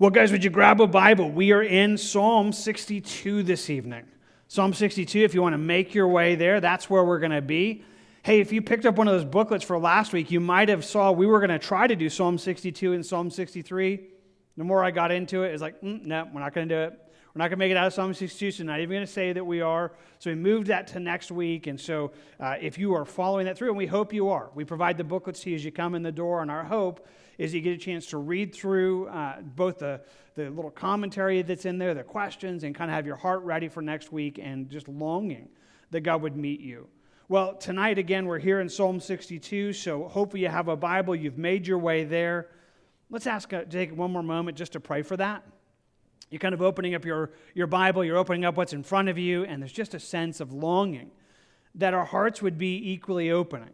Well, guys, would you grab a Bible? We are in Psalm 62 this evening. Psalm 62, if you want to make your way there, that's where we're going to be. Hey, if you picked up one of those booklets for last week, you might have saw we were going to try to do Psalm 62 and Psalm 63. The more I got into it, it's like, no, we're not going to do it. We're not going to make it out of Psalm 62, so not even going to say that we are. So we moved that to next week, and so if you are following that through, and we hope you are, we provide the booklets to you as you come in the door, and our hope is you get a chance to read through both the little commentary that's in there, the questions, and kind of have your heart ready for next week and just longing that God would meet you. Well, tonight, again, we're here in Psalm 62, so hopefully you have a Bible, you've made your way there. Let's take one more moment just to pray for that. You're kind of opening up your Bible, you're opening up what's in front of you, and there's just a sense of longing that our hearts would be equally opening,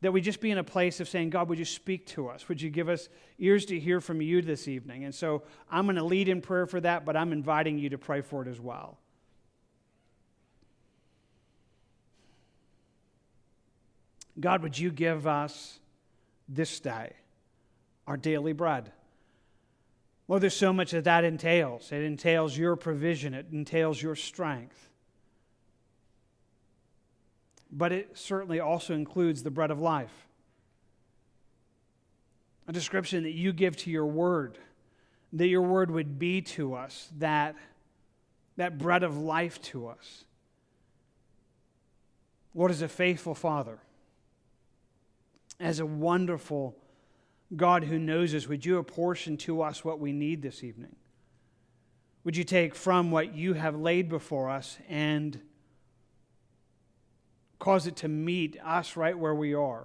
that we just be in a place of saying, God, would you speak to us? Would you give us ears to hear from you this evening? And so I'm going to lead in prayer for that, but I'm inviting you to pray for it as well. God, would you give us this day our daily bread? Well, there's so much that entails. It entails your provision. It entails your strength. But it certainly also includes the bread of life. A description that you give to your word, that your word would be to us, that bread of life to us. Lord, as a faithful Father, as a wonderful God who knows us, would you apportion to us what we need this evening? Would you take from what you have laid before us and cause it to meet us right where we are?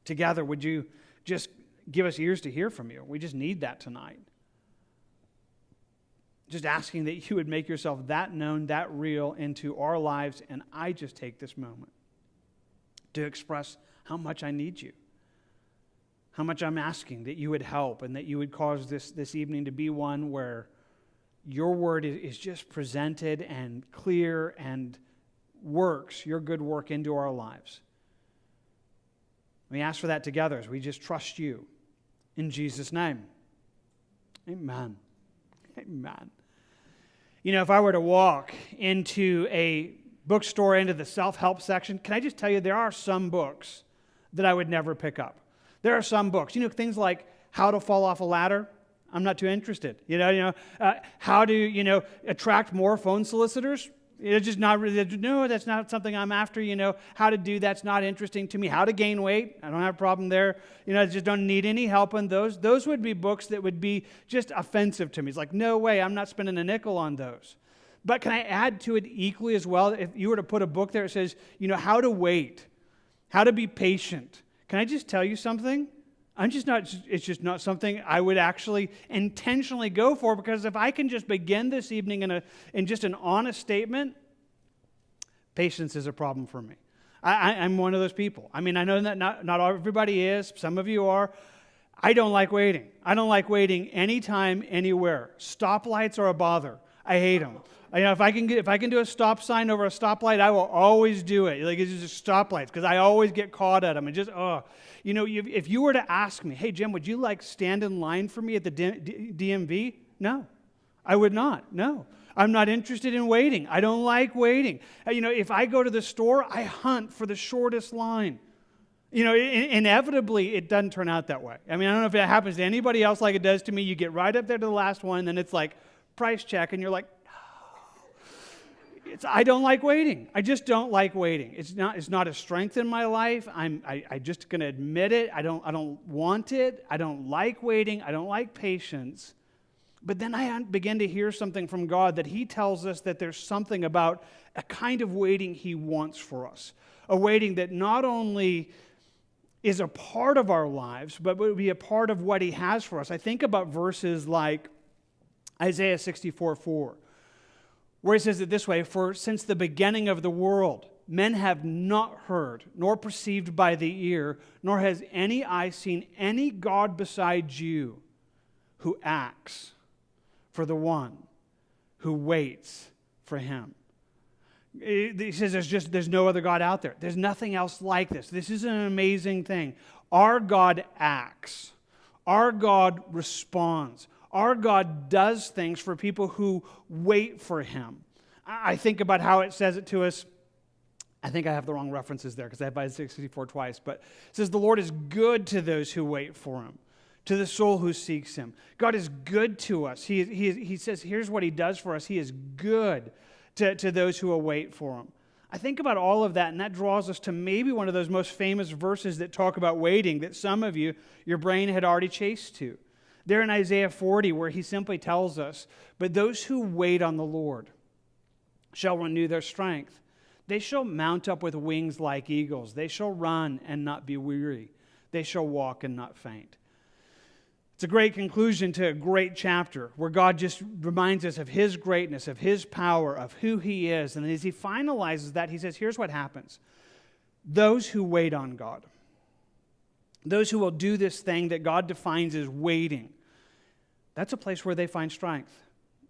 Together, would you just give us ears to hear from you? We just need that tonight. Just asking that you would make yourself that known, that real into our lives, and I just take this moment to express how much I need you, how much I'm asking that you would help and that you would cause this evening to be one where your word is just presented and clear and works your good work into our lives. We ask for that together as we just trust you. In Jesus' name, amen. Amen. You know, if I were to walk into a bookstore, into the self-help section, can I just tell you there are some books that I would never pick up. There are some books, things like How to Fall Off a Ladder. I'm not too interested. How to, attract more phone solicitors. It's just not really, no, that's not something I'm after. How to do that's not interesting to me. How to gain weight, I don't have a problem there. I just don't need any help on those. Those would be books that would be just offensive to me. It's like, no way, I'm not spending a nickel on those. But can I add to it equally as well? If you were to put a book there that says, how to wait, how to be patient. Can I just tell you something? It's just not something I would actually intentionally go for, because if I can just begin this evening in just an honest statement, patience is a problem for me. I'm one of those people. I mean, I know that not everybody is. Some of you are. I don't like waiting. I don't like waiting anytime, anywhere. Stoplights are a bother. I hate them. If I can do a stop sign over a stoplight, I will always do it. Like, it's just stoplights, because I always get caught at them. And just, if you were to ask me, hey, Jim, would you stand in line for me at the DMV? No, I would not. No, I'm not interested in waiting. I don't like waiting. If I go to the store, I hunt for the shortest line. Inevitably, it doesn't turn out that way. I mean, I don't know if it happens to anybody else like it does to me. You get right up there to the last one, and then it's like, price check, and you're like, I don't like waiting. I just don't like waiting. It's not a strength in my life. I just going to admit it. I don't want it. I don't like waiting. I don't like patience. But then I begin to hear something from God that He tells us that there's something about a kind of waiting He wants for us. A waiting that not only is a part of our lives, but would be a part of what He has for us. I think about verses like Isaiah 64:4, where He says it this way: for since the beginning of the world, men have not heard, nor perceived by the ear, nor has any eye seen any God besides you who acts for the one who waits for Him. He says there's no other God out there. There's nothing else like this. This is an amazing thing. Our God acts. Our God responds. Our God does things for people who wait for him. I think about how it says it to us. I think I have the wrong references there because I have Isaiah 64 twice. But it says, the Lord is good to those who wait for him, to the soul who seeks him. God is good to us. He says, here's what he does for us. He is good to those who await for him. I think about all of that, and that draws us to maybe one of those most famous verses that talk about waiting that some of you, your brain had already chased to. There in Isaiah 40, where he simply tells us, but those who wait on the Lord shall renew their strength. They shall mount up with wings like eagles. They shall run and not be weary. They shall walk and not faint. It's a great conclusion to a great chapter where God just reminds us of his greatness, of his power, of who he is. And as he finalizes that, he says, here's what happens. Those who wait on God, those who will do this thing that God defines as waiting, that's a place where they find strength.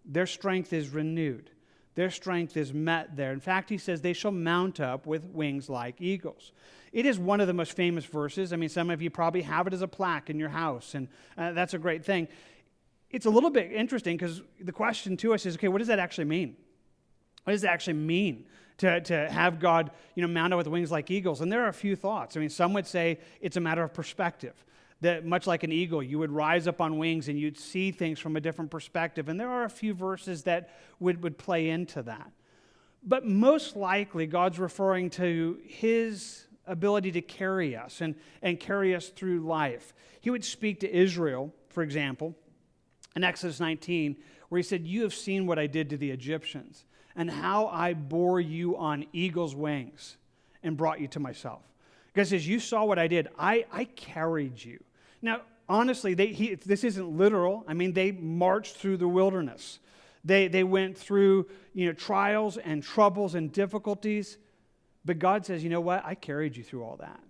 Their strength is renewed. Their strength is met there. In fact, he says they shall mount up with wings like eagles. It is one of the most famous verses. I mean, some of you probably have it as a plaque in your house, and that's a great thing. It's a little bit interesting because the question to us is, okay, what does that actually mean? What does it actually mean to have God, mount up with wings like eagles? And there are a few thoughts. I mean, some would say it's a matter of perspective. That much like an eagle, you would rise up on wings and you'd see things from a different perspective. And there are a few verses that would play into that. But most likely, God's referring to his ability to carry us and carry us through life. He would speak to Israel, for example, in Exodus 19, where he said, you have seen what I did to the Egyptians and how I bore you on eagle's wings and brought you to myself. God says, you saw what I did. I carried you. Now, honestly, this isn't literal. I mean, they marched through the wilderness. They went through trials and troubles and difficulties. But God says, you know what? I carried you through all that.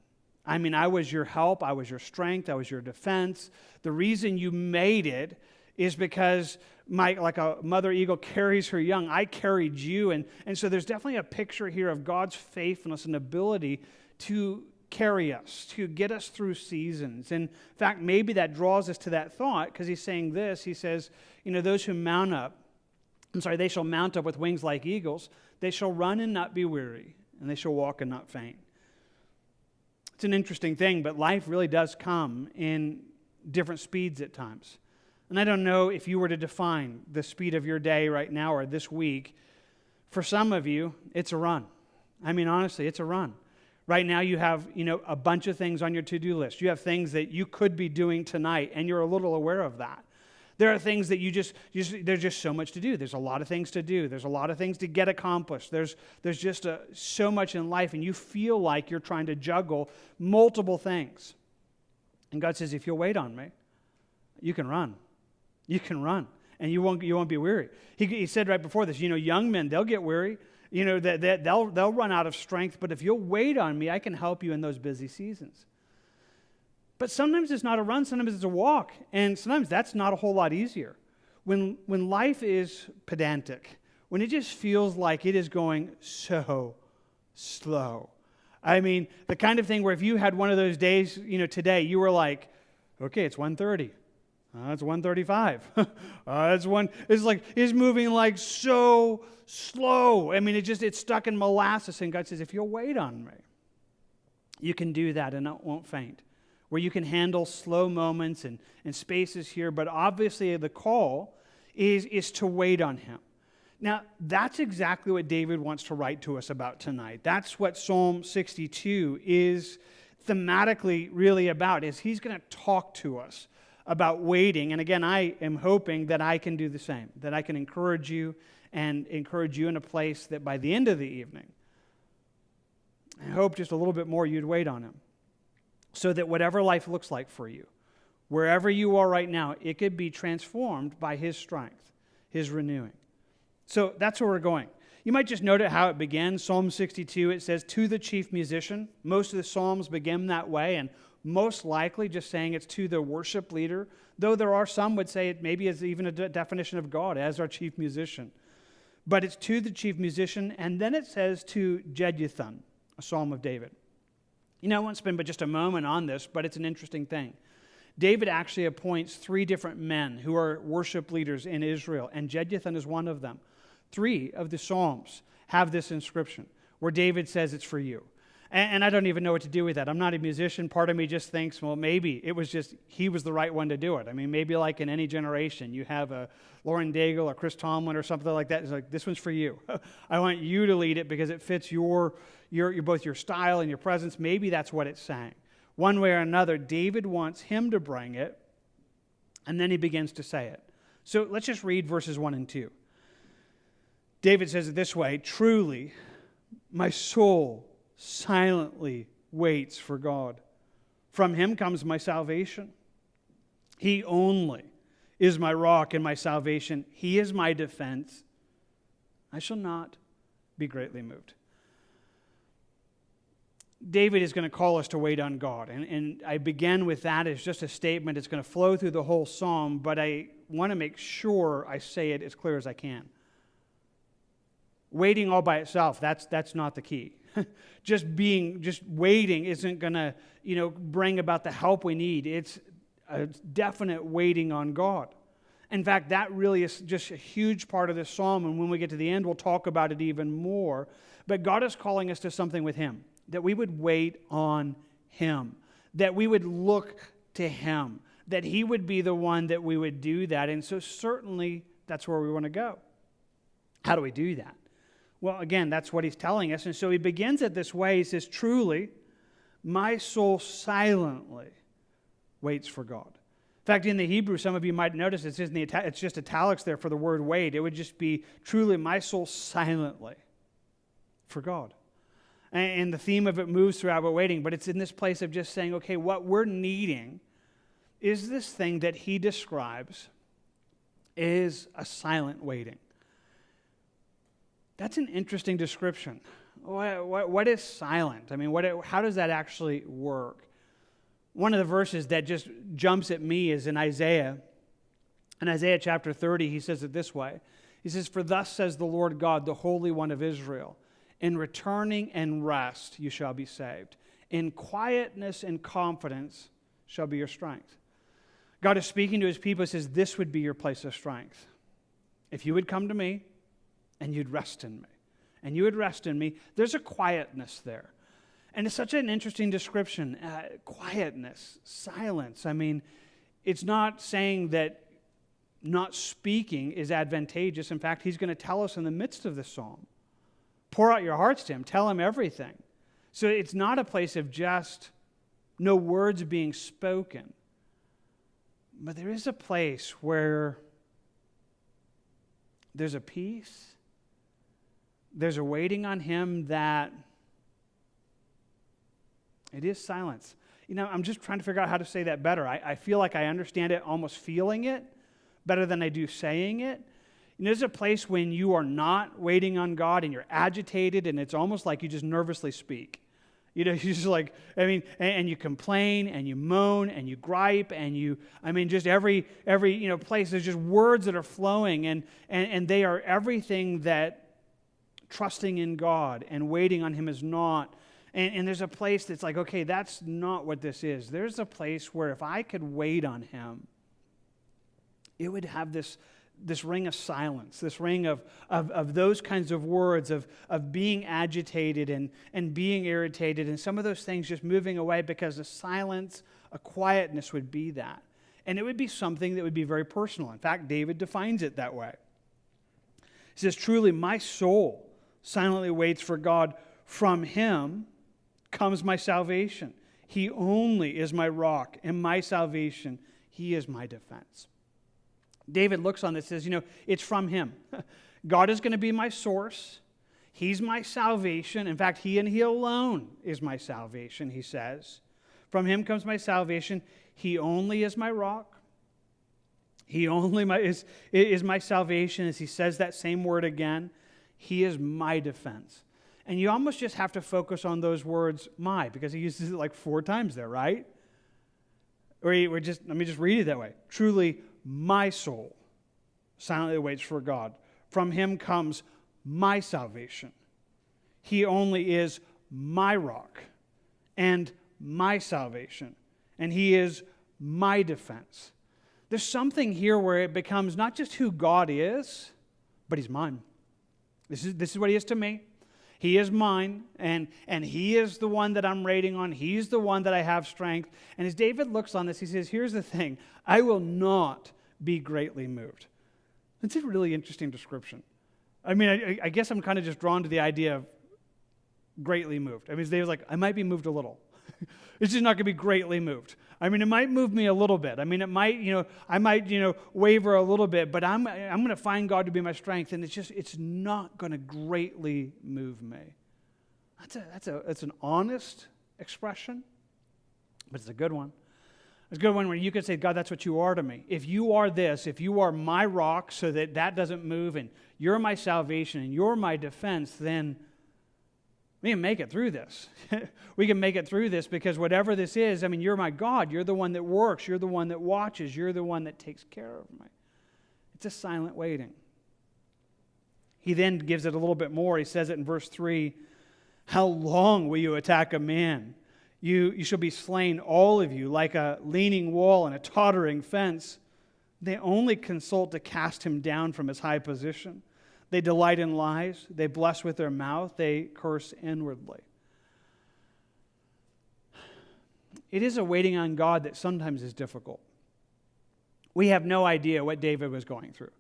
I mean, I was your help. I was your strength. I was your defense. The reason you made it is because like a mother eagle carries her young. I carried you. And so there's definitely a picture here of God's faithfulness and ability to carry us, to get us through seasons. In fact, maybe that draws us to that thought because he's saying this. He says, those who they shall mount up with wings like eagles. They shall run and not be weary, and they shall walk and not faint. It's an interesting thing, but life really does come in different speeds at times. And I don't know if you were to define the speed of your day right now or this week. For some of you, it's a run. I mean, honestly, it's a run. Right now you have, a bunch of things on your to-do list. You have things that you could be doing tonight, and you're a little aware of that. There are things that there's just so much to do. There's a lot of things to do. There's a lot of things to get accomplished. There's just so much in life, and you feel like you're trying to juggle multiple things. And God says, if you'll wait on me, you can run. You can run, and you won't be weary. He said right before this, young men, they'll get weary. That they'll run out of strength, but if you'll wait on me, I can help you in those busy seasons. But sometimes it's not a run, sometimes it's a walk, and sometimes that's not a whole lot easier. When life is pedantic, when it just feels like it is going so slow. I mean, the kind of thing where if you had one of those days, today, you were like, okay, it's 1:30. It's 1:35. It's moving like so slow. I mean, it's stuck in molasses. And God says, if you'll wait on me, you can do that and it won't faint. Where you can handle slow moments and spaces here. But obviously the call is to wait on him. Now, that's exactly what David wants to write to us about tonight. That's what Psalm 62 is thematically really about, is he's going to talk to us about waiting. And again, I am hoping that I can do the same, that I can encourage you and encourage you in a place that by the end of the evening, I hope just a little bit more you'd wait on him. So that whatever life looks like for you, wherever you are right now, it could be transformed by his strength, his renewing. So that's where we're going. You might just note how it begins. Psalm 62, it says, to the chief musician. Most of the Psalms begin that way, and most likely just saying it's to the worship leader, though there are some would say it maybe is even a definition of God as our chief musician. But it's to the chief musician, and then it says to Jeduthun, a psalm of David. I won't spend but just a moment on this, but it's an interesting thing. David actually appoints 3 different men who are worship leaders in Israel, and Jeduthun is one of them. 3 of the Psalms have this inscription where David says it's for you. And I don't even know what to do with that. I'm not a musician. Part of me just thinks, well, maybe it was just, he was the right one to do it. I mean, maybe like in any generation, you have a Lauren Daigle or Chris Tomlin or something like that. It's like, this one's for you. I want you to lead it because it fits your both your style and your presence. Maybe that's what it's saying. One way or another, David wants him to bring it, and then he begins to say it. So let's just read verses 1 and 2. David says it this way, "Truly, my soul silently waits for God. From him comes my salvation. He only is my rock and my salvation. He is my defense. I shall not be greatly moved." David is going to call us to wait on God. And I begin with that as just a statement. It's going to flow through the whole psalm, but I want to make sure I say it as clear as I can. Waiting all by itself, that's not the key. Just waiting isn't going to, bring about the help we need. It's a definite waiting on God. In fact, that really is just a huge part of this psalm, and when we get to the end, we'll talk about it even more. But God is calling us to something with him, that we would wait on him, that we would look to him, that he would be the one that we would do that. And so certainly that's where we want to go. How do we do that? Well, again, that's what he's telling us. And so he begins it this way. He says, "Truly, my soul silently waits for God." In fact, in the Hebrew, some of you might notice it's just italics there for the word wait. It would just be, "Truly, my soul silently for God." And the theme of it moves throughout we're waiting, but it's in this place of just saying, okay, what we're needing is this thing that he describes is a silent waiting. That's an interesting description. What is silent? I mean, how does that actually work? One of the verses that just jumps at me is in Isaiah. In Isaiah chapter 30, he says it this way. He says, "For thus says the Lord God, the Holy One of Israel, in returning and rest you shall be saved. In quietness and confidence shall be your strength." God is speaking to his people. He says, this would be your place of strength. If you would come to me, and you'd rest in me. And you would rest in me. There's a quietness there. And it's such an interesting description. Quietness, silence. I mean, it's not saying that not speaking is advantageous. In fact, he's going to tell us in the midst of the psalm. Pour out your hearts to him. Tell him everything. So it's not a place of just no words being spoken. But there is a place where there's a peace. There's a waiting on him that it is silence. I'm just trying to figure out how to say that better. I feel like I understand it almost feeling it better than I do saying it. There's a place when you are not waiting on God and you're agitated and it's almost like you just nervously speak. You're just like, and you complain and you moan and you gripe and just every place, there's just words that are flowing and they are everything that trusting in God and waiting on him is not. And there's a place that's like, okay, that's not what this is. There's a place where if I could wait on him, it would have this ring of silence, this ring of those kinds of words, of being agitated and being irritated, and some of those things just moving away because a silence, a quietness would be that. And it would be something that would be very personal. In fact, David defines it that way. He says, "Truly, my soul silently waits for God. From him comes my salvation. He only is my rock and my salvation. He is my defense." David looks on this and says, it's from him. God is going to be my source. He's my salvation. In fact, he and he alone is my salvation, he says. From him comes my salvation. He only is my rock. He only is my salvation, as he says that same word again. He is my defense. And you almost just have to focus on those words, my, because he uses it like 4 times there, right? Let me just read it that way. "Truly, my soul silently waits for God. From him comes my salvation. He only is my rock and my salvation. And he is my defense. There's something here where it becomes not just who God is, but he's mine. This is what he is to me. He is mine, and he is the one that I'm rating on. He's the one that I have strength. And as David looks on this, he says, here's the thing. I will not be greatly moved. That's a really interesting description. I mean, I guess I'm kind of just drawn to the idea of greatly moved. I mean, David's like, I might be moved a little. It's just not going to be greatly moved. I mean, it might move me a little bit. I mean, it might, I might, waver a little bit, but I'm going to find God to be my strength, and it's not going to greatly move me. That's an honest expression, but it's a good one. It's a good one where you could say, God, that's what you are to me. If you are this, if you are my rock so that doesn't move, and you're my salvation, and you're my defense, then we can make it through this. We can make it through this because whatever this is, I mean, you're my God. You're the one that works. You're the one that watches. You're the one that takes care of me. It's a silent waiting. He then gives it a little bit more. He says it in verse 3, how long will you attack a man? You shall be slain, all of you, like a leaning wall and a tottering fence. They only consult to cast him down from his high position. They delight in lies. They bless with their mouth. They curse inwardly. It is a waiting on God that sometimes is difficult. We have no idea what David was going through.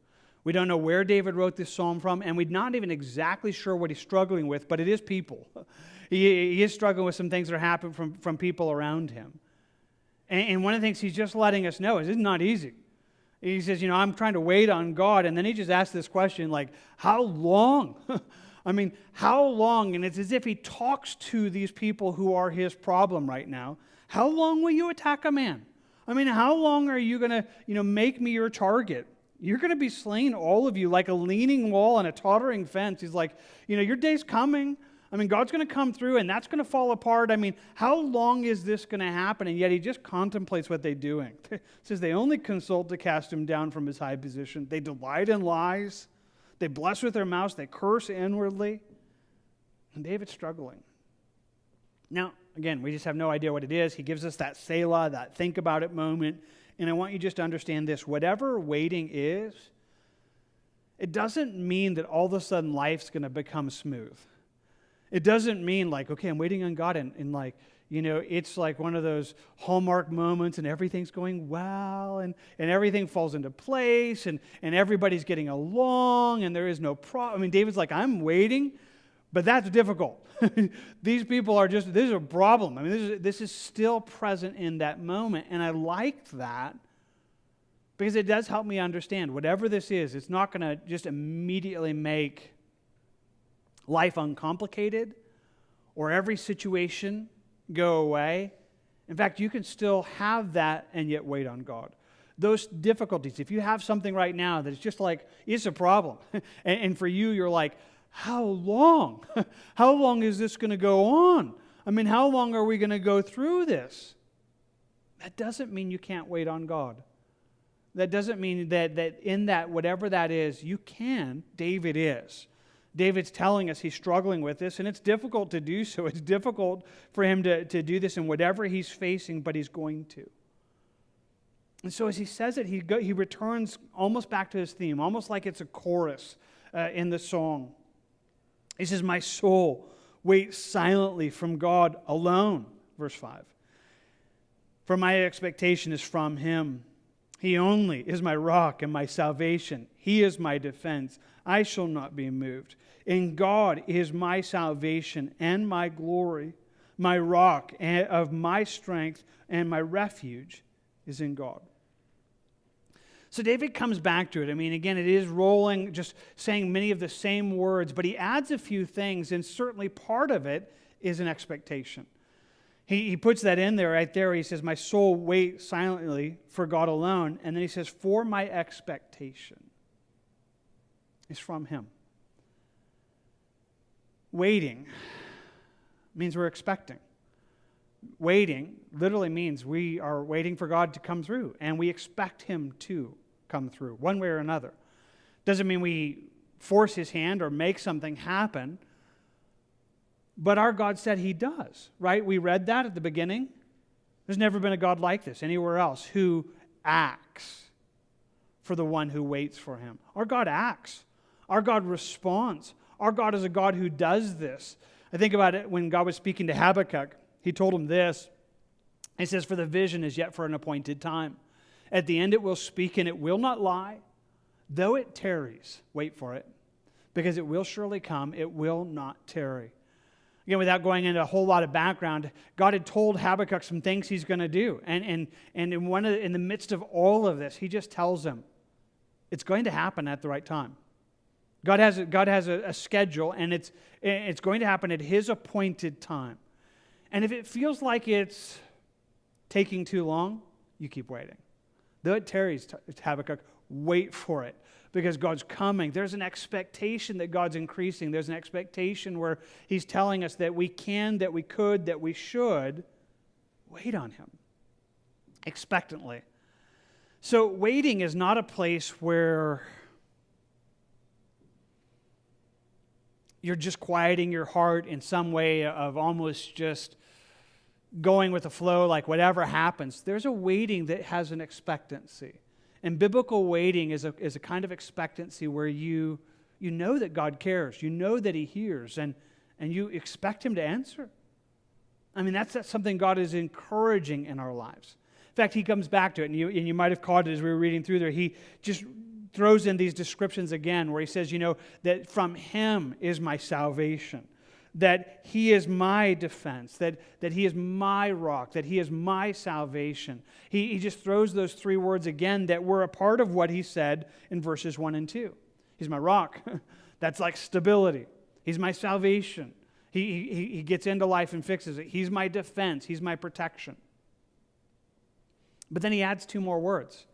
We don't know where David wrote this psalm from, and we're not even exactly sure what he's struggling with, but it is people. He is struggling with some things that are happening from people around him. And one of the things he's just letting us know is it's not easy. He says, I'm trying to wait on God. And then he just asks this question, like, how long? I mean, how long? And it's as if he talks to these people who are his problem right now. How long will you attack a man? I mean, how long are you going to, make me your target? You're going to be slain, all of you, like a leaning wall and a tottering fence. He's like, your day's coming. I mean, God's going to come through, and that's going to fall apart. I mean, how long is this going to happen? And yet he just contemplates what they're doing. It says they only consult to cast him down from his high position. They delight in lies. They bless with their mouths. They curse inwardly. And David's struggling. Now, again, we just have no idea what it is. He gives us that Selah, that think about it moment. And I want you just to understand this. Whatever waiting is, it doesn't mean that all of a sudden life's going to become smooth. It doesn't mean like, okay, I'm waiting on God and like, it's like one of those Hallmark moments and everything's going well and everything falls into place and everybody's getting along and there is no problem. I mean, David's like, I'm waiting, but that's difficult. These people are this is a problem. I mean, this is still present in that moment. And I like that because it does help me understand whatever this is, it's not going to just immediately make life uncomplicated or every situation go away. In fact, you can still have that and yet wait on God. Those difficulties, if you have something right now that is just like, it's a problem. and for you, you're like, how long? How long is this going to go on? I mean, how long are we going to go through this? That doesn't mean you can't wait on God. That doesn't mean that in that, whatever that is, you can. David is. David's telling us he's struggling with this, and it's difficult to do so. It's difficult for him to do this in whatever he's facing, but he's going to. And so as he says it, he returns almost back to his theme, almost like it's a chorus in the song. He says, my soul waits silently from God alone, verse 5. For my expectation is from him. He only is my rock and my salvation. He is my defense. I shall not be moved. In God is my salvation and my glory. My rock of my strength and my refuge is in God. So David comes back to it. I mean, again, it is rolling, just saying many of the same words, but he adds a few things, and certainly part of it is an expectation. He puts that in there right there. He says, my soul waits silently for God alone. And then he says, for my expectation is from him. Waiting means we're expecting. Waiting literally means we are waiting for God to come through, and we expect him to come through one way or another. Doesn't mean we force his hand or make something happen, but our God said he does, right? We read that at the beginning. There's never been a God like this anywhere else who acts for the one who waits for him. Our God acts. Our God responds. Our God is a God who does this. I think about it when God was speaking to Habakkuk. He told him this. He says, "For the vision is yet for an appointed time. At the end it will speak and it will not lie. Though it tarries," wait for it, "because it will surely come, it will not tarry." Again, without going into a whole lot of background, God had told Habakkuk some things he's going to do. And in the midst of all of this, he just tells him, it's going to happen at the right time. God has a schedule, and it's going to happen at his appointed time. And if it feels like it's taking too long, you keep waiting. Though it tarries, Habakkuk, wait for it, because God's coming. There's an expectation that God's increasing. There's an expectation where he's telling us that we can, that we could, that we should wait on him expectantly. So waiting is not a place where you're just quieting your heart in some way of almost just going with the flow, like whatever happens. There's a waiting that has an expectancy. And biblical waiting is a kind of expectancy where you know that God cares. You know that he hears, and you expect him to answer. I mean, that's something God is encouraging in our lives. In fact, he comes back to it, and you might have caught it as we were reading through there. He just throws in these descriptions again where he says, that from him is my salvation, that he is my defense, that he is my rock, that he is my salvation. He just throws those three words again that were a part of what he said in verses 1 and 2. He's my rock. That's like stability. He's my salvation. He gets into life and fixes it. He's my defense. He's my protection. But then he adds two more words.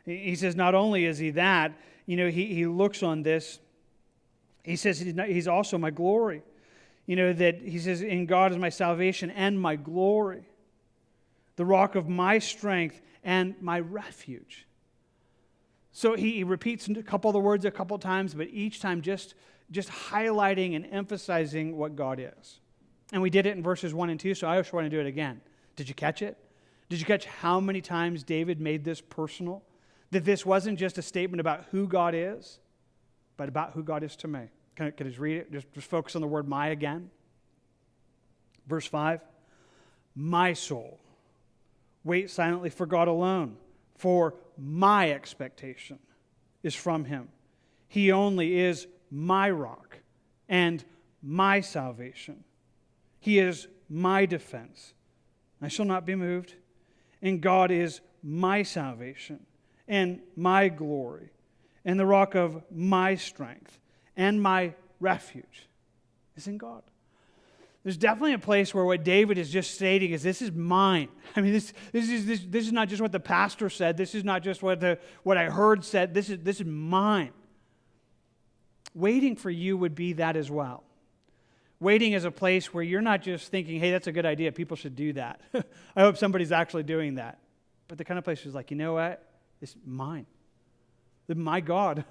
He says not only is he that, he looks on this. He says he's also my glory. That he says, in God is my salvation and my glory, the rock of my strength and my refuge. So he repeats a couple of the words a couple of times, but each time just highlighting and emphasizing what God is. And we did it in verses 1 and 2, so I just want to do it again. Did you catch it? Did you catch how many times David made this personal? That this wasn't just a statement about who God is, but about who God is to me. Can I just read it? Just focus on the word my again. Verse 5. My soul, wait silently for God alone, for my expectation is from him. He only is my rock and my salvation. He is my defense. I shall not be moved. And God is my salvation and my glory and the rock of my strength. And my refuge is in God. There's definitely a place where what David is just stating is, this is mine. I mean, this is not just what the pastor said. This is not just what I heard said. This is mine. Waiting for you would be that as well. Waiting is a place where you're not just thinking, hey, that's a good idea. People should do that. I hope somebody's actually doing that. But the kind of place is like, you know what? It's mine. My God.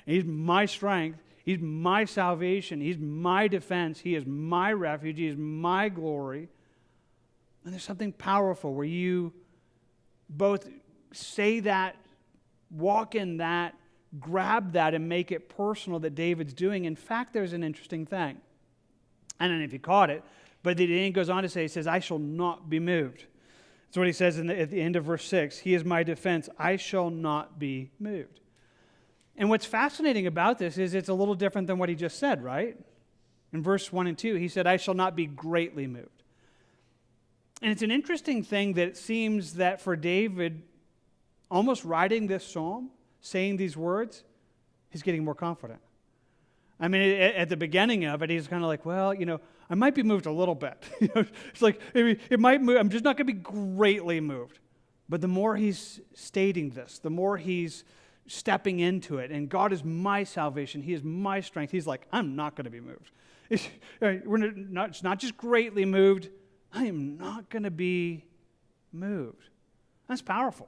He's my strength. He's my salvation. He's my defense. He is my refuge. He is my glory. And there's something powerful where you both say that, walk in that, grab that, and make it personal that David's doing. In fact, there's an interesting thing. I don't know if you caught it, but then he goes on to say, he says, I shall not be moved. That's what he says at the end of verse 6. He is my defense. I shall not be moved. And what's fascinating about this is it's a little different than what he just said, right? In verse 1 and 2, he said, I shall not be greatly moved. And it's an interesting thing that it seems that for David, almost writing this psalm, saying these words, he's getting more confident. I mean, at the beginning of it, he's kind of like, well, I might be moved a little bit. It's like, maybe it might move. I'm just not going to be greatly moved. But the more he's stating this, the more he's stepping into it, and God is my salvation. He is my strength. He's like, I'm not going to be moved. It's not just greatly moved. I am not going to be moved. That's powerful.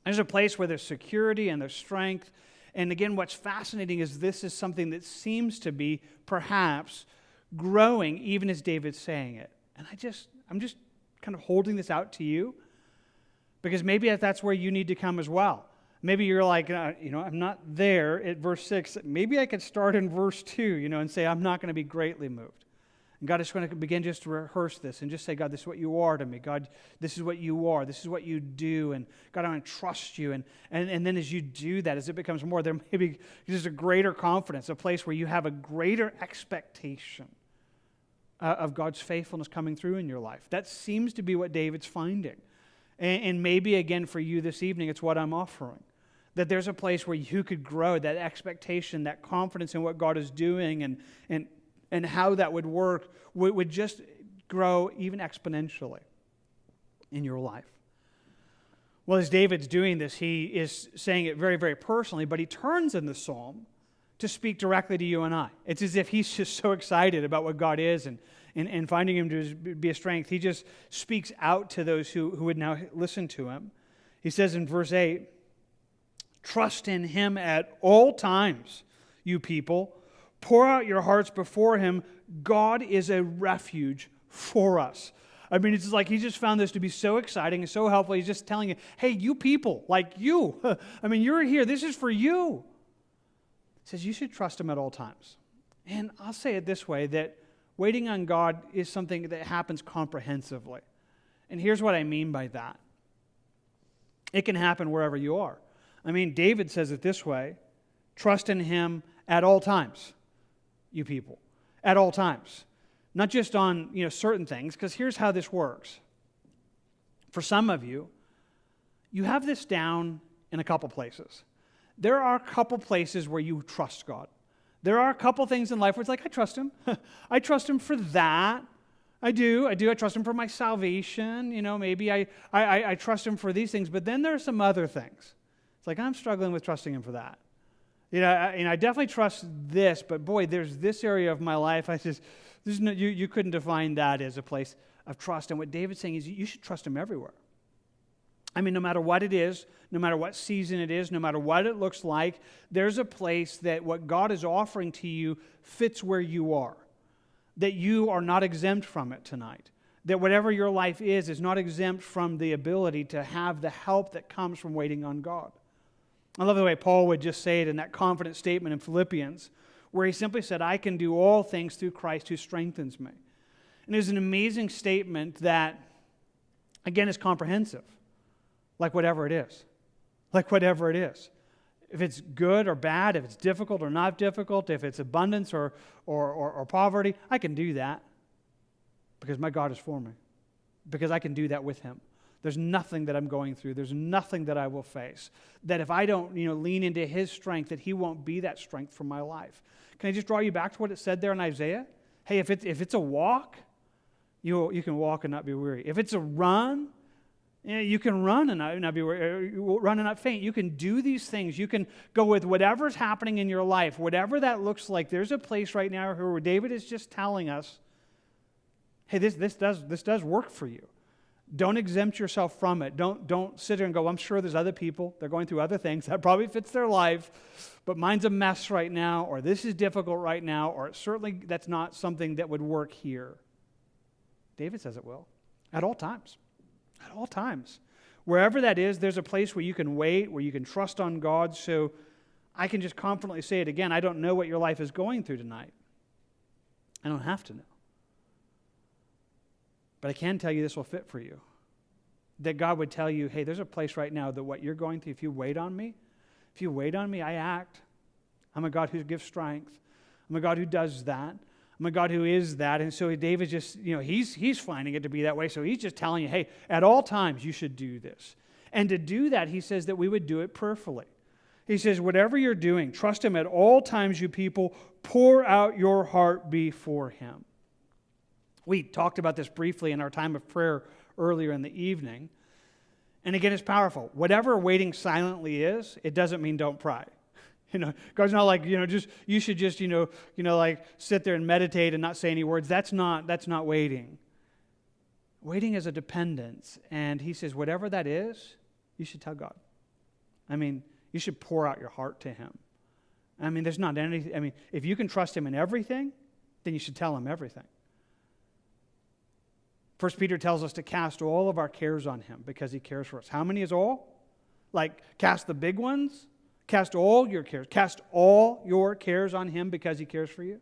There's a place where there's security and there's strength. And again, what's fascinating is this is something that seems to be perhaps growing even as David's saying it. And I'm just kind of holding this out to you, because maybe that's where you need to come as well. Maybe you're like, I'm not there at verse 6. Maybe I could start in verse 2, and say, I'm not going to be greatly moved. And God is going to begin just to rehearse this and just say, God, this is what you are to me. God, this is what you are. This is what you do. And God, I want to trust you. And then as you do that, as it becomes more, there may be just a greater confidence, a place where you have a greater expectation of God's faithfulness coming through in your life. That seems to be what David's finding. And maybe, again, for you this evening, it's what I'm offering. That there's a place where you could grow that expectation, that confidence in what God is doing and how that would work would just grow even exponentially in your life. Well, as David's doing this, he is saying it very, very personally, but he turns in the psalm to speak directly to you and I. It's as if he's just so excited about what God is and finding him to be a strength. He just speaks out to those who would now listen to him. He says in verse 8, trust in him at all times, you people. Pour out your hearts before him. God is a refuge for us. I mean, it's like he just found this to be so exciting and so helpful. He's just telling you, hey, you people, like you. I mean, you're here. This is for you. He says you should trust him at all times. And I'll say it this way, that waiting on God is something that happens comprehensively. And here's what I mean by that. It can happen wherever you are. I mean, David says it this way, trust in him at all times, you people, at all times. Not just on, certain things, because here's how this works. For some of you, you have this down in a couple places. There are a couple places where you trust God. There are a couple things in life where it's like, I trust him. I trust him for that. I do. I trust him for my salvation. Maybe I trust him for these things. But then there are some other things. It's like, I'm struggling with trusting him for that. I definitely trust this, but boy, there's this area of my life. You couldn't define that as a place of trust. And what David's saying is you should trust him everywhere. I mean, no matter what it is, no matter what season it is, no matter what it looks like, there's a place that what God is offering to you fits where you are. That you are not exempt from it tonight. That whatever your life is not exempt from the ability to have the help that comes from waiting on God. I love the way Paul would just say it in that confident statement in Philippians, where he simply said, I can do all things through Christ who strengthens me. And it's an amazing statement that, again, is comprehensive. Like whatever it is. Like whatever it is. If it's good or bad, if it's difficult or not difficult, if it's abundance or poverty, I can do that because my God is for me. Because I can do that with him. There's nothing that I'm going through. There's nothing that I will face. That if I don't, lean into his strength, that he won't be that strength for my life. Can I just draw you back to what it said there in Isaiah? Hey, if it's a walk, you can walk and not be weary. If it's a run, you can run and not be weary. Run and not faint. You can do these things. You can go with whatever's happening in your life, whatever that looks like. There's a place right now where David is just telling us, hey, this does work for you. Don't exempt yourself from it. Don't sit there and go, I'm sure there's other people. They're going through other things. That probably fits their life. But mine's a mess right now, or this is difficult right now, or certainly that's not something that would work here. David says it will. At all times. At all times. Wherever that is, there's a place where you can wait, where you can trust on God. So I can just confidently say it again. I don't know what your life is going through tonight. I don't have to know. But I can tell you this will fit for you. That God would tell you, hey, there's a place right now that what you're going through, if you wait on me, I act. I'm a God who gives strength. I'm a God who does that. I'm a God who is that. And so David just, he's finding it to be that way. So he's just telling you, hey, at all times you should do this. And to do that, he says that we would do it prayerfully. He says, whatever you're doing, trust him at all times, you people. Pour out your heart before him. We talked about this briefly in our time of prayer earlier in the evening. And again, it's powerful. Whatever waiting silently is, it doesn't mean don't pray. God's not like, you should just, like sit there and meditate and not say any words. That's not waiting. Waiting is a dependence. And he says, whatever that is, you should tell God. I mean, you should pour out your heart to him. I mean, there's not anything. I mean, if you can trust him in everything, then you should tell him everything. First Peter tells us to cast all of our cares on him because he cares for us. How many is all? Like, cast the big ones? Cast all your cares. Cast all your cares on him because he cares for you.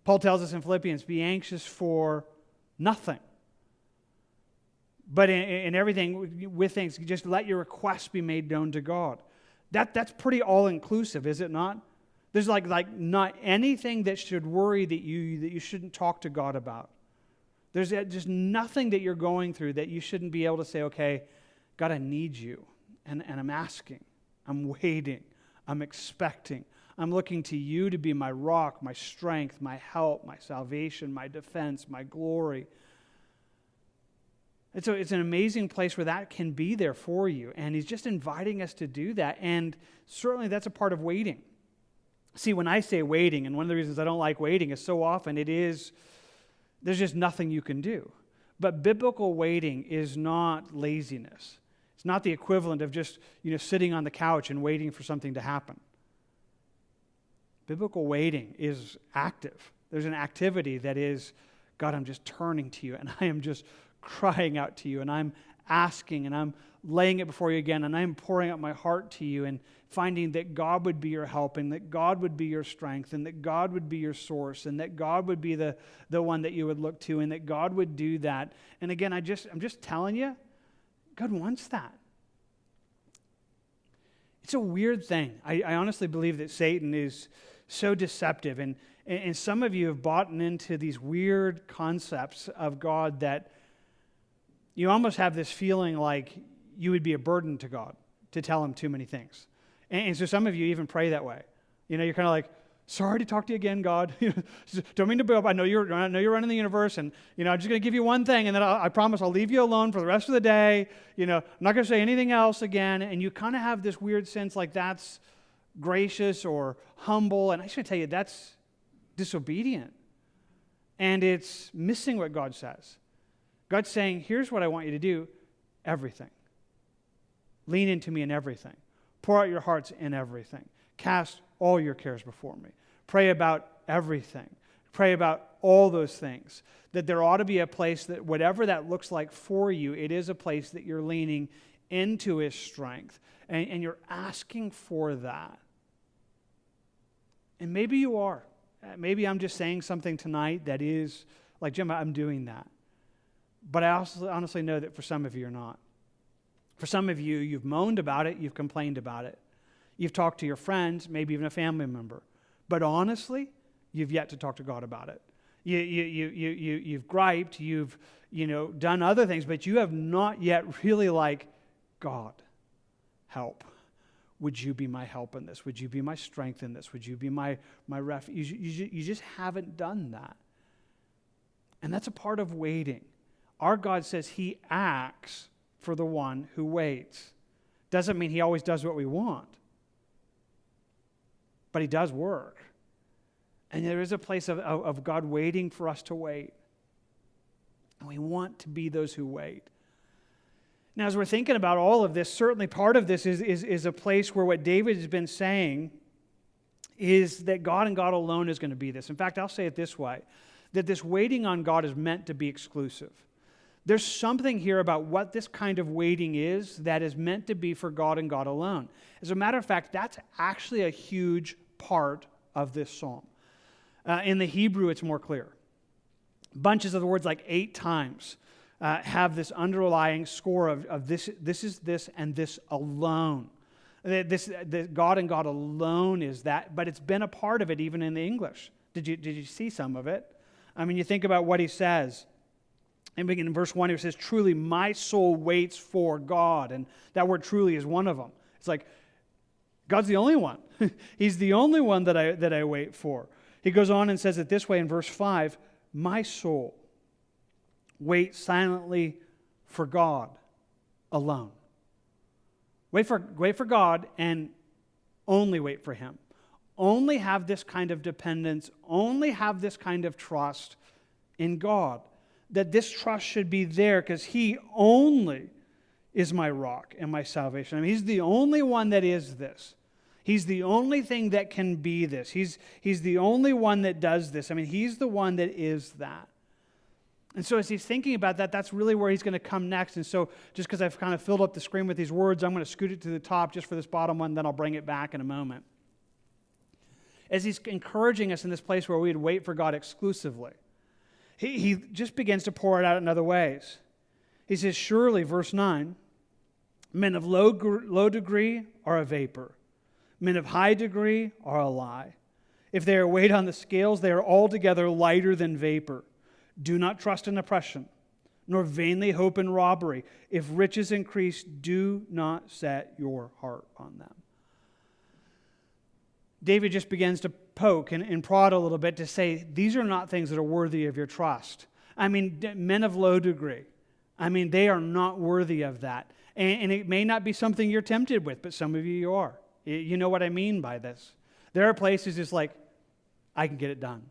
Paul tells us in Philippians, be anxious for nothing. But in everything, with things, just let your requests be made known to God. That's pretty all-inclusive, is it not? There's like not anything that should worry that you shouldn't talk to God about. There's just nothing that you're going through that you shouldn't be able to say, okay, God, I need you. And I'm asking. I'm waiting. I'm expecting. I'm looking to you to be my rock, my strength, my help, my salvation, my defense, my glory. And so it's an amazing place where that can be there for you. And he's just inviting us to do that. And certainly that's a part of waiting. See, when I say waiting, and one of the reasons I don't like waiting is so often there's just nothing you can do. But biblical waiting is not laziness. It's not the equivalent of just, sitting on the couch and waiting for something to happen. Biblical waiting is active. There's an activity that is, God, I'm just turning to you, and I am just crying out to you, and I'm asking, and I'm laying it before you again, and I'm pouring out my heart to you, and finding that God would be your help, and that God would be your strength, and that God would be your source, and that God would be the one that you would look to, and that God would do that. And again, I'm just telling you, God wants that. It's a weird thing. I honestly believe that Satan is so deceptive, and some of you have bought into these weird concepts of God that you almost have this feeling like you would be a burden to God to tell him too many things. And so some of you even pray that way. You're kind of like, sorry to talk to you again, God. Don't mean to build up. I know you're running the universe, and I'm just going to give you one thing, and then I promise I'll leave you alone for the rest of the day. I'm not going to say anything else again. And you kind of have this weird sense like that's gracious or humble. And I should tell you, that's disobedient. And it's missing what God says. God's saying, here's what I want you to do. Everything. Lean into me in everything. Pour out your hearts in everything. Cast all your cares before me. Pray about everything. Pray about all those things. That there ought to be a place that whatever that looks like for you, it is a place that you're leaning into his strength. And you're asking for that. And maybe you are. Maybe I'm just saying something tonight that is like, Jim, I'm doing that. But I also honestly know that for some of you, you're not. For some of you, you've moaned about it, you've complained about it. You've talked to your friends, maybe even a family member. But honestly, you've yet to talk to God about it. You've griped, you've done other things, but you have not yet really like, God, help. Would you be my help in this? Would you be my strength in this? Would you be my refuge? You just haven't done that. And that's a part of waiting. Our God says he acts for the one who waits. Doesn't mean he always does what we want. But he does work. And there is a place of God waiting for us to wait. And we want to be those who wait. Now, as we're thinking about all of this, certainly part of this is a place where what David has been saying is that God and God alone is going to be this. In fact, I'll say it this way, that this waiting on God is meant to be exclusive. There's something here about what this kind of waiting is that is meant to be for God and God alone. As a matter of fact, that's actually a huge part of this psalm. In the Hebrew, it's more clear. Bunches of the words, like 8 times, have this underlying score of this is this, and this alone. This God and God alone is that, but it's been a part of it even in the English. Did you see some of it? I mean, you think about what he says. And in verse 1, he says, truly my soul waits for God. And that word truly is one of them. It's like, God's the only one. He's the only one that I wait for. He goes on and says it this way in verse 5, my soul waits silently for God alone. Wait for God and only wait for him. Only have this kind of dependence, only have this kind of trust in God. That this trust should be there because he only is my rock and my salvation. I mean, he's the only one that is this. He's the only thing that can be this. He's the only one that does this. I mean, he's the one that is that. And so as he's thinking about that, that's really where he's going to come next. And so just because I've kind of filled up the screen with these words, I'm going to scoot it to the top just for this bottom one, then I'll bring it back in a moment. As he's encouraging us in this place where we'd wait for God exclusively, he just begins to pour it out in other ways. He says, surely, verse 9, men of low degree are a vapor. Men of high degree are a lie. If they are weighed on the scales, they are altogether lighter than vapor. Do not trust in oppression, nor vainly hope in robbery. If riches increase, do not set your heart on them. David just begins to poke and prod a little bit to say, these are not things that are worthy of your trust. I mean, men of low degree. I mean, they are not worthy of that. And it may not be something you're tempted with, but some of you are. You know what I mean by this. There are places it's like, I can get it done.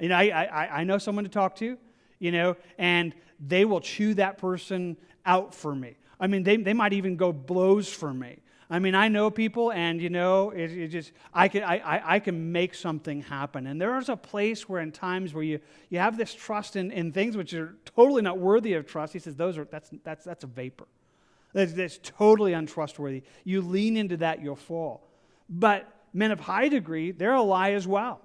You know, I know someone to talk to, you know, and they will chew that person out for me. I mean, they might even go blows for me. I mean, I know people, and you know, it just I can make something happen. And there is a place where, in times where you have this trust in things which are totally not worthy of trust. He says that's a vapor. That's totally untrustworthy. You lean into that, you'll fall. But men of high degree, they're a lie as well.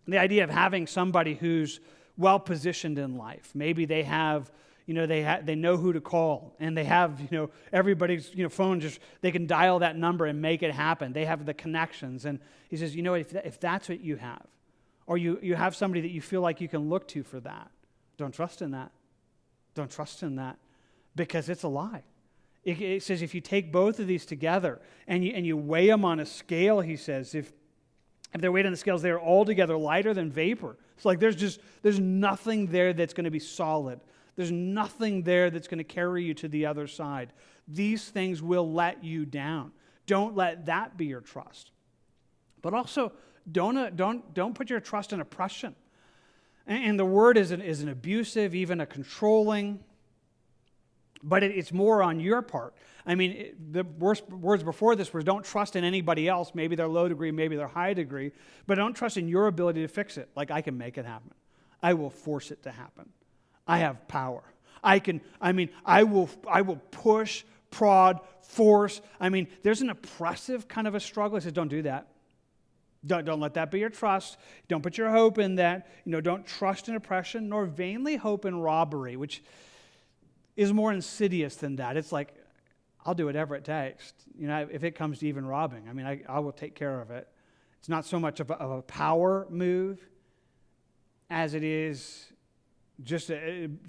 The idea of having somebody who's well positioned in life. Maybe they have, you know, they know who to call, and they have, you know, everybody's, you know, phone, just they can dial that number and make it happen. They have the connections. And he says, you know, if that's what you have, or you have somebody that you feel like you can look to for that, don't trust in that. Don't trust in that, because it's a lie. It says if you take both of these together and you weigh them on a scale, he says, if they're weighed on the scales, they're altogether lighter than vapor. It's like there's nothing there that's going to be solid. There's nothing there that's going to carry you to the other side. These things will let you down. Don't let that be your trust. But also, don't put your trust in oppression. And the word is an abusive, even a controlling, but it's more on your part. I mean, the words before this were don't trust in anybody else.Maybe they're low degree, maybe they're high degree, but don't trust in your ability to fix it. Like, I can make it happen. I will force it to happen. I have power. I will push, prod, force. I mean, there's an oppressive kind of a struggle. It says, don't do that. Don't let that be your trust. Don't put your hope in that. You know, don't trust in oppression, nor vainly hope in robbery, which is more insidious than that. It's like, I'll do whatever it takes. You know, if it comes to even robbing, I mean, I will take care of it. It's not so much of a power move as it is just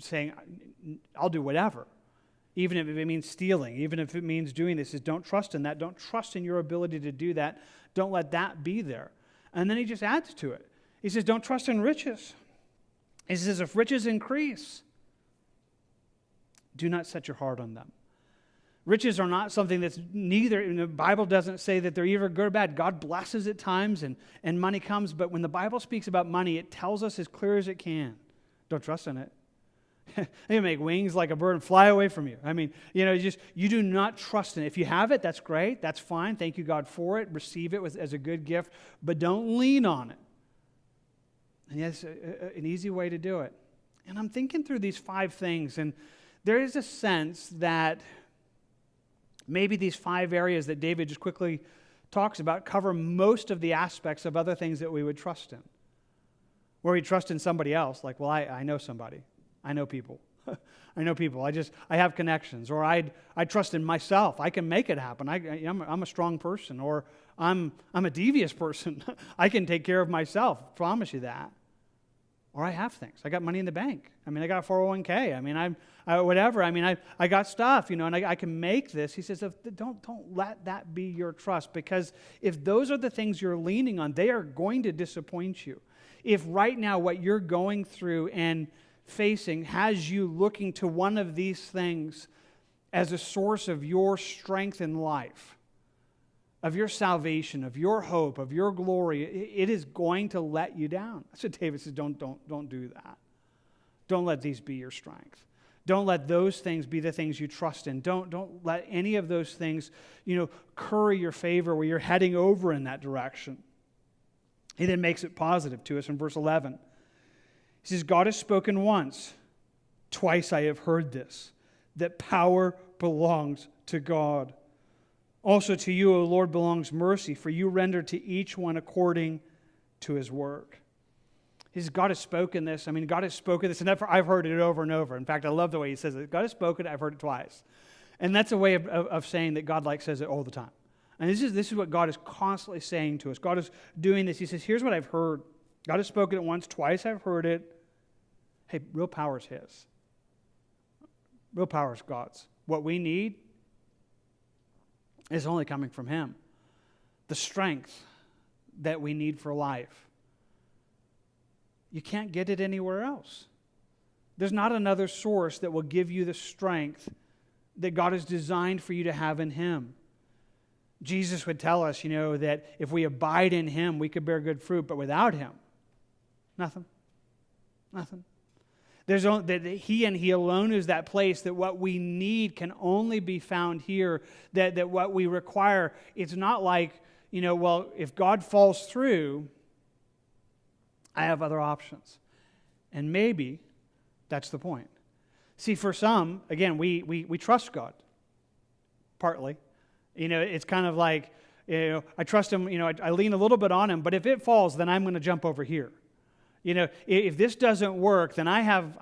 saying, I'll do whatever. Even if it means stealing, even if it means doing this, is don't trust in that. Don't trust in your ability to do that. Don't let that be there. And then he just adds to it. He says, don't trust in riches. He says, if riches increase, do not set your heart on them. Riches are not something that's neither, the Bible doesn't say that they're either good or bad. God blesses at times and money comes, but when the Bible speaks about money, it tells us as clear as it can, don't trust in it. They make wings like a bird and fly away from you. I mean, you know, you do not trust in it. If you have it, that's great. That's fine. Thank you, God, for it. Receive it as a good gift, but don't lean on it. And yes, an easy way to do it. And I'm thinking through these 5 things, and there is a sense that maybe these 5 areas that David just quickly talks about cover most of the aspects of other things that we would trust in. Where we trust in somebody else, like, well, I know somebody. I know people. I know people. I have connections. Or I trust in myself. I can make it happen. I'm a strong person. Or I'm a devious person. I can take care of myself. Promise you that. Or I have things. I got money in the bank. I mean, I got a 401k. I mean, whatever. I mean, I got stuff, you know, and I can make this. He says, don't let that be your trust, because if those are the things you're leaning on, they are going to disappoint you. If right now what you're going through and facing has you looking to one of these things as a source of your strength in life, of your salvation, of your hope, of your glory, it is going to let you down. That's what David says, don't do that. Don't let these be your strength. Don't let those things be the things you trust in. Don't let any of those things, you know, curry your favor where you're heading over in that direction. He then makes it positive to us in verse 11. He says, God has spoken once. Twice I have heard this, that power belongs to God. Also to you, O Lord, belongs mercy, for you render to each one according to his work. He says, God has spoken this. I mean, God has spoken this, and I've heard it over and over. In fact, I love the way he says it. God has spoken it, I've heard it twice. And that's a way of saying that God says it all the time. And this is what God is constantly saying to us. God is doing this. He says, here's what I've heard. God has spoken it once, twice I've heard it. Hey, real power is his. Real power is God's. What we need is only coming from him. The strength that we need for life. You can't get it anywhere else. There's not another source that will give you the strength that God has designed for you to have in him. Jesus would tell us, that if we abide in him, we could bear good fruit, but without him, nothing. Nothing. That he and he alone is that place, that what we need can only be found here, that what we require, it's not like, if God falls through, I have other options. And maybe that's the point. See, for some, again, we trust God, partly. It's kind of like, I trust him, I lean a little bit on him, but if it falls, then I'm going to jump over here. If this doesn't work, then I have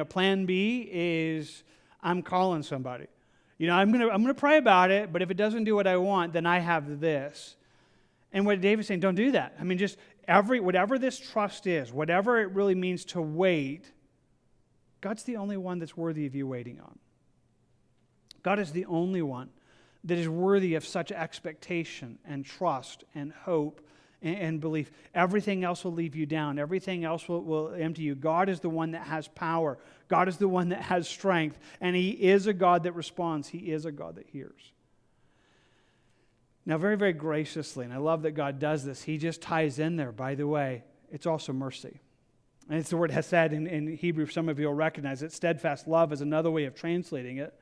plan B is I'm calling somebody. I'm gonna pray about it, but if it doesn't do what I want, then I have this. And what David's saying, don't do that. I mean, just whatever this trust is, whatever it really means to wait, God's the only one that's worthy of you waiting on. God is the only one that is worthy of such expectation and trust and hope and belief. Everything else will leave you down. Everything else will empty you. God is the one that has power. God is the one that has strength. And he is a God that responds. He is a God that hears. Now, very, very graciously, and I love that God does this, he just ties in there, by the way, it's also mercy. And it's the word hesed in Hebrew. Some of you will recognize it. Steadfast love is another way of translating it.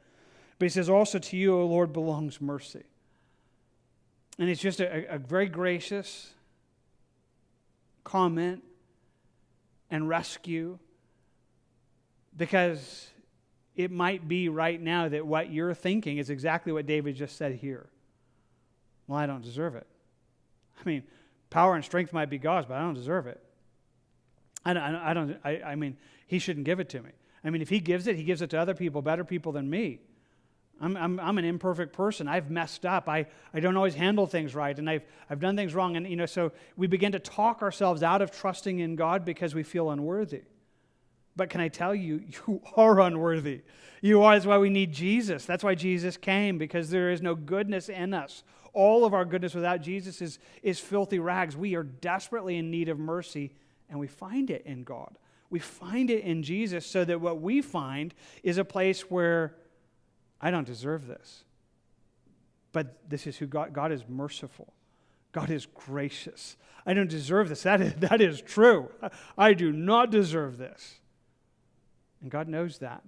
But he says, also to you, O Lord, belongs mercy. And it's just a very gracious comment and rescue, because it might be right now that what you're thinking is exactly what David just said here. Well, I don't deserve it. I mean, power and strength might be God's, but I don't deserve it. I mean, he shouldn't give it to me. I mean, if he gives it to other people, better people than me. I'm an imperfect person. I've messed up. I don't always handle things right, and I've done things wrong. And so we begin to talk ourselves out of trusting in God because we feel unworthy. But can I tell you, you are unworthy. You are. That's why we need Jesus. That's why Jesus came, because there is no goodness in us. All of our goodness without Jesus is filthy rags. We are desperately in need of mercy, and we find it in God. We find it in Jesus, so that what we find is a place where I don't deserve this. But this is who God is merciful. God is gracious. I don't deserve this. That is true. I do not deserve this. And God knows that.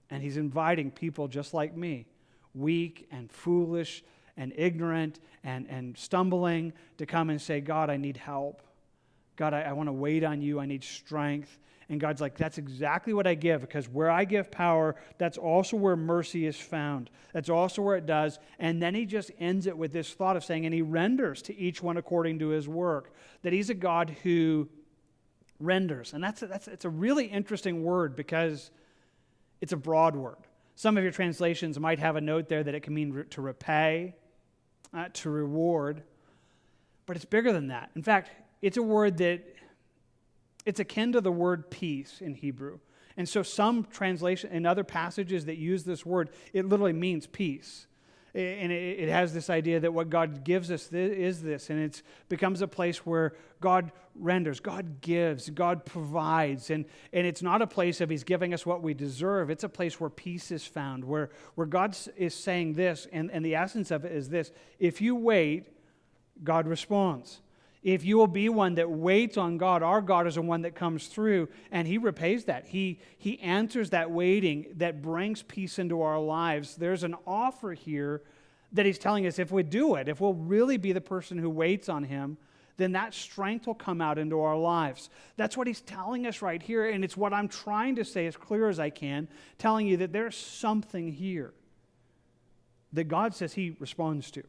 And he's inviting people just like me, weak and foolish and ignorant and stumbling, to come and say, God, I need help. God, I want to wait on you. I need strength. And God's like, that's exactly what I give, because where I give power, that's also where mercy is found. That's also where it does. And then he just ends it with this thought of saying, and he renders to each one according to his work. That he's a God who renders. And it's a really interesting word, because it's a broad word. Some of your translations might have a note there that it can mean to repay, to reward. But it's bigger than that. In fact, it's a word that it's akin to the word peace in Hebrew. And so some translation, in other passages that use this word, it literally means peace. And it has this idea that what God gives us is this. And it becomes a place where God renders, God gives, God provides. And it's not a place of he's giving us what we deserve. It's a place where peace is found, where God is saying this, and the essence of it is this. If you wait, God responds. If you will be one that waits on God, our God is the one that comes through, and he repays that. He answers that waiting that brings peace into our lives. There's an offer here that he's telling us, if we do it, if we'll really be the person who waits on him, then that strength will come out into our lives. That's what he's telling us right here, and it's what I'm trying to say as clear as I can, telling you that there's something here that God says he responds to.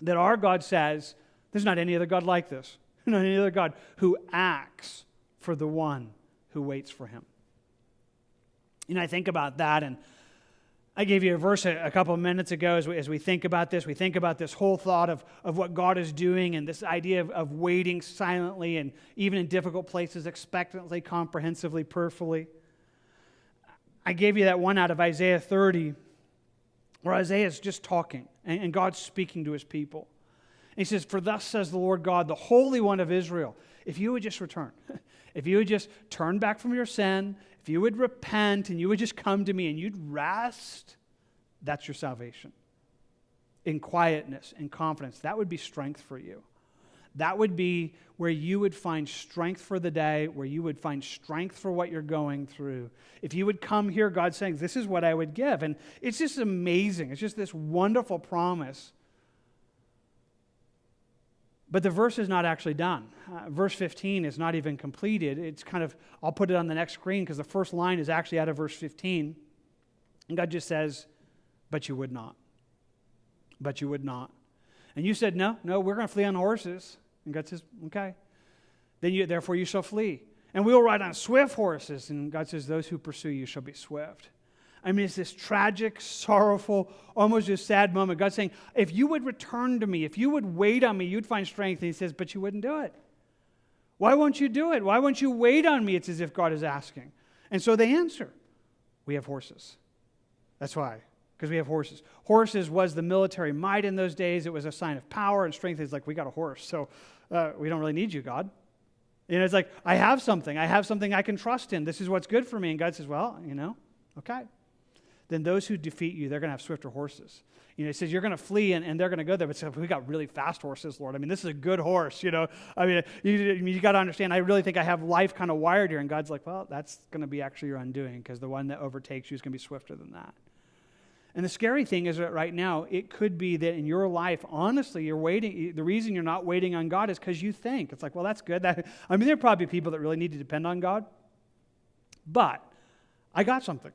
That our God says, there's not any other God like this. Not any other God who acts for the one who waits for him. I think about that, and I gave you a verse a couple of minutes ago as we think about this. We think about this whole thought of what God is doing and this idea of waiting silently and even in difficult places, expectantly, comprehensively, prayerfully. I gave you that one out of Isaiah 30 where Isaiah is just talking and God's speaking to his people. And he says, "For thus says the Lord God, the Holy One of Israel, if you would just return, if you would just turn back from your sin, if you would repent and you would just come to me and you'd rest, that's your salvation. In quietness and confidence, that would be strength for you. That would be where you would find strength for the day, where you would find strength for what you're going through. If you would come here, God's saying, this is what I would give." And it's just amazing. It's just this wonderful promise. But the verse is not actually done. Verse 15 is not even completed. It's kind of, I'll put it on the next screen because the first line is actually out of verse 15. And God just says, "But you would not. But you would not." And you said, no, we're going to flee on horses. And God says, okay. Therefore you shall flee. And we will ride on swift horses. And God says, those who pursue you shall be swift. I mean, it's this tragic, sorrowful, almost just sad moment. God's saying, if you would return to me, if you would wait on me, you'd find strength. And he says, but you wouldn't do it. Why won't you do it? Why won't you wait on me? It's as if God is asking. And so they answer, we have horses. That's why, because we have horses. Horses was the military might in those days. It was a sign of power and strength. It's like, we got a horse, so we don't really need you, God. It's like, I have something I can trust in. This is what's good for me. And God says, well, okay. Then those who defeat you, they're going to have swifter horses. He says, you're going to flee and they're going to go there. But so we got really fast horses, Lord. I mean, this is a good horse, you got to understand, I really think I have life kind of wired here. And God's like, well, that's going to be actually your undoing because the one that overtakes you is going to be swifter than that. And the scary thing is that right now, it could be that in your life, honestly, you're waiting. The reason you're not waiting on God is because you think. It's like, well, that's good. There are probably people that really need to depend on God. But I got something.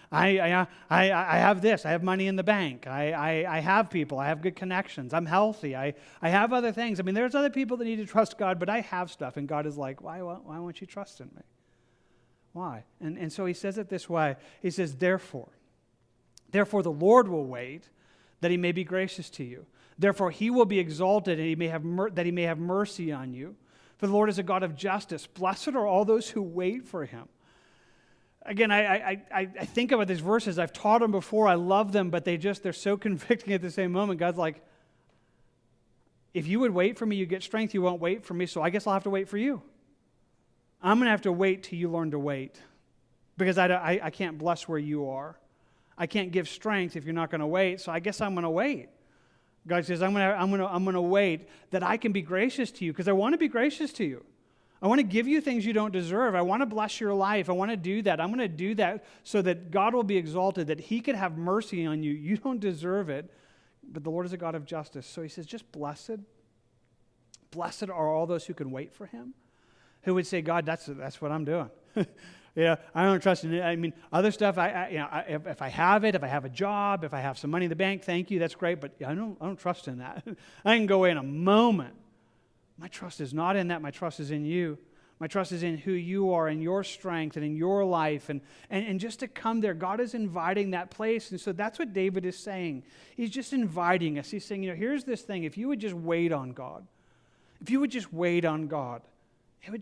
I have this. I have money in the bank. I have people. I have good connections. I'm healthy. I have other things. I mean, there's other people that need to trust God, but I have stuff. And God is like, why won't you trust in me? Why? And so he says it this way. He says, Therefore the Lord will wait, that he may be gracious to you. Therefore he will be exalted, and that he may have mercy on you. For the Lord is a God of justice. Blessed are all those who wait for him. Again, I think about these verses. I've taught them before. I love them, but they're so convicting at the same moment. God's like, if you would wait for me, you get strength. You won't wait for me, so I guess I'll have to wait for you. I'm going to have to wait till you learn to wait, because I can't bless where you are. I can't give strength if you're not going to wait, so I guess I'm going to wait. God says, I'm going to wait that I can be gracious to you, because I want to be gracious to you. I want to give you things you don't deserve. I want to bless your life. I want to do that. I'm going to do that so that God will be exalted, that he could have mercy on you. You don't deserve it, but the Lord is a God of justice. So he says, just blessed. Blessed are all those who can wait for him, who would say, God, that's what I'm doing. I don't trust in it. I mean, other stuff, if I have it, if I have a job, if I have some money in the bank, thank you, that's great, but I don't trust in that. I can go away in a moment. My trust is not in that. My trust is in you. My trust is in who you are and your strength and in your life. And just to come there, God is inviting that place. And so that's what David is saying. He's just inviting us. He's saying, here's this thing. If you would just wait on God, it would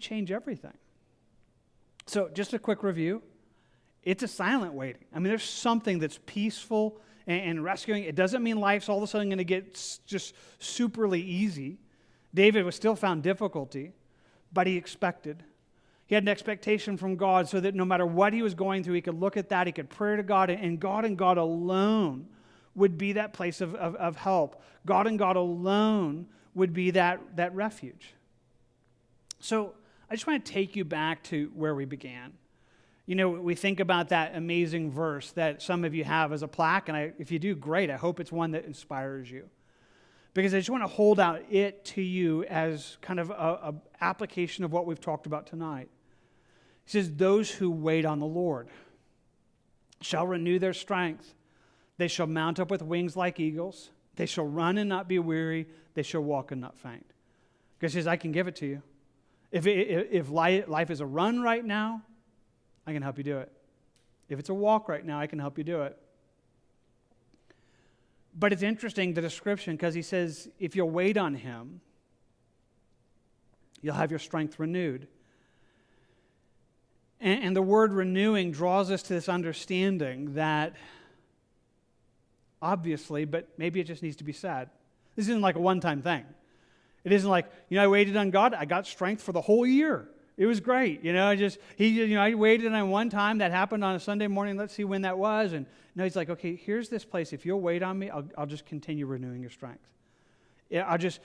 change everything. So just a quick review. It's a silent waiting. I mean, there's something that's peaceful and rescuing. It doesn't mean life's all of a sudden going to get just superly easy. David was still found difficulty, but he expected. He had an expectation from God so that no matter what he was going through, he could look at that, he could pray to God, and God alone would be that place of help. God and God alone would be that refuge. So I just want to take you back to where we began. We think about that amazing verse that some of you have as a plaque, and if you do, great. I hope it's one that inspires you. because I just want to hold out it to you as kind of a application of what we've talked about tonight. He says, those who wait on the Lord shall renew their strength. They shall mount up with wings like eagles. They shall run and not be weary. They shall walk and not faint. God says, I can give it to you. If life is a run right now, I can help you do it. If it's a walk right now, I can help you do it. But it's interesting, the description, because he says, if you'll wait on him, you'll have your strength renewed. And the word renewing draws us to this understanding that, obviously, but maybe it just needs to be said. This isn't like a one-time thing. It isn't like, I waited on God, I got strength for the whole year. It was great. I waited on one time, that happened on a Sunday morning, let's see when that was. And no, he's like, okay, here's this place. If you'll wait on me, I'll just continue renewing your strength. I'll just,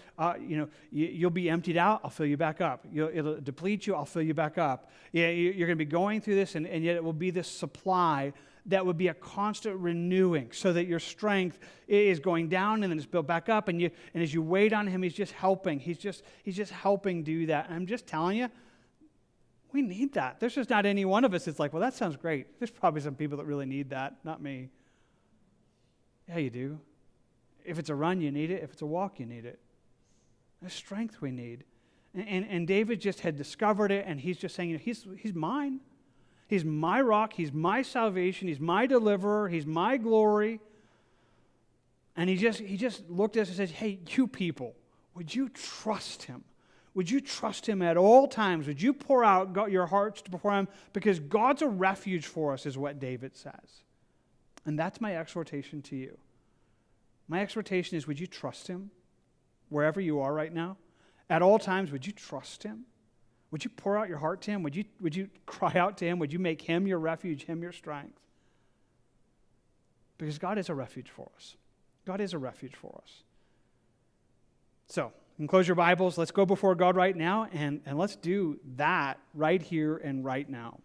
you'll be emptied out, I'll fill you back up. It'll deplete you, I'll fill you back up. You're going to be going through this, and yet it will be this supply that would be a constant renewing, so that your strength is going down and then it's built back up. And as you wait on him, he's just helping. He's just helping do that. And I'm just telling you, we need that. There's just not any one of us that's like, well, that sounds great. There's probably some people that really need that, not me. Yeah, you do. If it's a run, you need it. If it's a walk, you need it. There's strength we need. And David just had discovered it, and he's just saying, he's mine. He's my rock. He's my salvation. He's my deliverer. He's my glory. And he just looked at us and said, hey, you people, would you trust him? Would you trust him at all times? Would you pour out your hearts before him? Because God's a refuge for us, is what David says. And that's my exhortation to you. My exhortation is, would you trust him wherever you are right now? At all times, would you trust him? Would you pour out your heart to him? Would you cry out to him? Would you make him your refuge, him your strength? Because God is a refuge for us. God is a refuge for us. So, you can close your Bibles. Let's go before God right now, and let's do that right here and right now.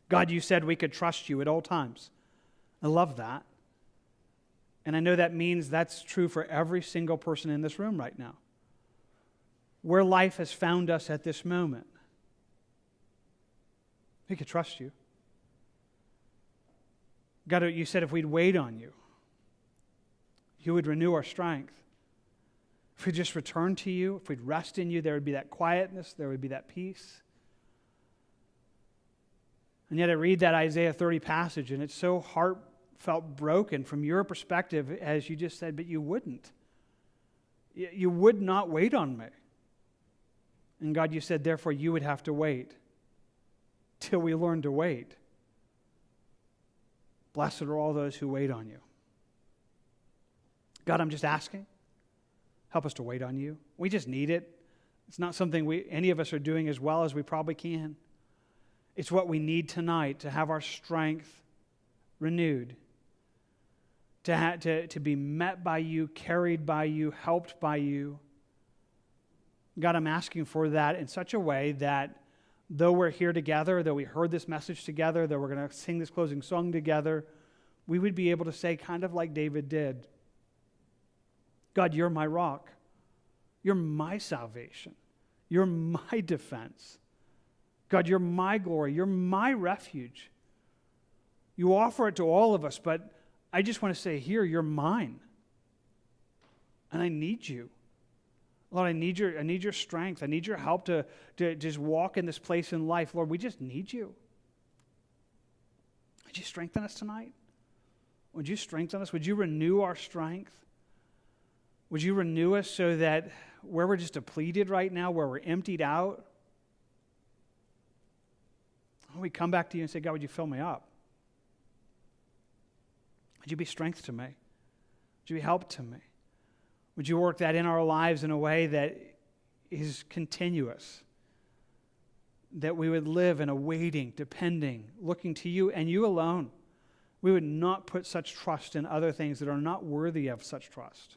God, you said we could trust you at all times. I love that. And I know that means that's true for every single person in this room right now. Where life has found us at this moment, we could trust you. God, you said if we'd wait on you, you would renew our strength. If we just return to you, if we'd rest in you, there would be that quietness, there would be that peace. And yet I read that Isaiah 30 passage, and it's so heartfelt broken from your perspective, as you just said, but you wouldn't. You would not wait on me. And God, you said, therefore, you would have to wait till we learn to wait. Blessed are all those who wait on you. God, I'm just asking, help us to wait on you. We just need it. It's not something any of us are doing as well as we probably can. It's what we need tonight to have our strength renewed, to be met by you, carried by you, helped by you. God, I'm asking for that in such a way that though we're here together, though we heard this message together, though we're going to sing this closing song together, we would be able to say, kind of like David did, God, you're my rock. You're my salvation. You're my defense. God, you're my glory. You're my refuge. You offer it to all of us, but I just want to say here, you're mine. And I need you. Lord, I need your strength. I need your help to just walk in this place in life. Lord, we just need you. Would you strengthen us tonight? Would you strengthen us? Would you renew our strength? Would you renew us so that where we're just depleted right now, where we're emptied out, we come back to you and say, God, would you fill me up? Would you be strength to me? Would you be help to me? Would you work that in our lives in a way that is continuous? That we would live in a waiting, depending, looking to you and you alone. We would not put such trust in other things that are not worthy of such trust.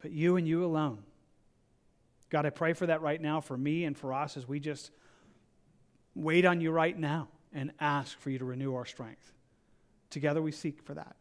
But you and you alone. God, I pray for that right now for me and for us as we just wait on you right now and ask for you to renew our strength. Together we seek for that.